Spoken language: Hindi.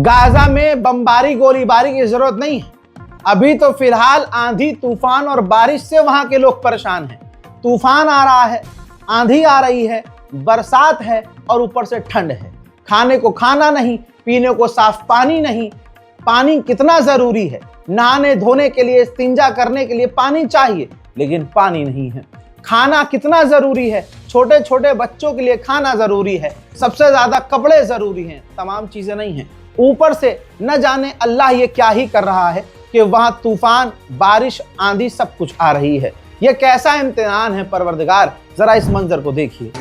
गाजा में बमबारी गोलीबारी की जरूरत नहीं है। अभी तो फिलहाल आंधी तूफान और बारिश से वहां के लोग परेशान हैं। तूफान आ रहा है, आंधी आ रही है, बरसात है और ऊपर से ठंड है। खाने को खाना नहीं, पीने को साफ पानी नहीं। पानी कितना जरूरी है, नहाने धोने के लिए, इस्तिंजा करने के लिए पानी चाहिए, लेकिन पानी नहीं है। खाना कितना जरूरी है, छोटे छोटे बच्चों के लिए खाना जरूरी है, सबसे ज्यादा कपड़े जरूरी हैं, तमाम चीजें नहीं हैं। ऊपर से न जाने अल्लाह ये क्या ही कर रहा है कि वहां तूफान, बारिश, आंधी सब कुछ आ रही है। ये कैसा इम्तिहान है परवरदिगार, जरा इस मंजर को देखिए।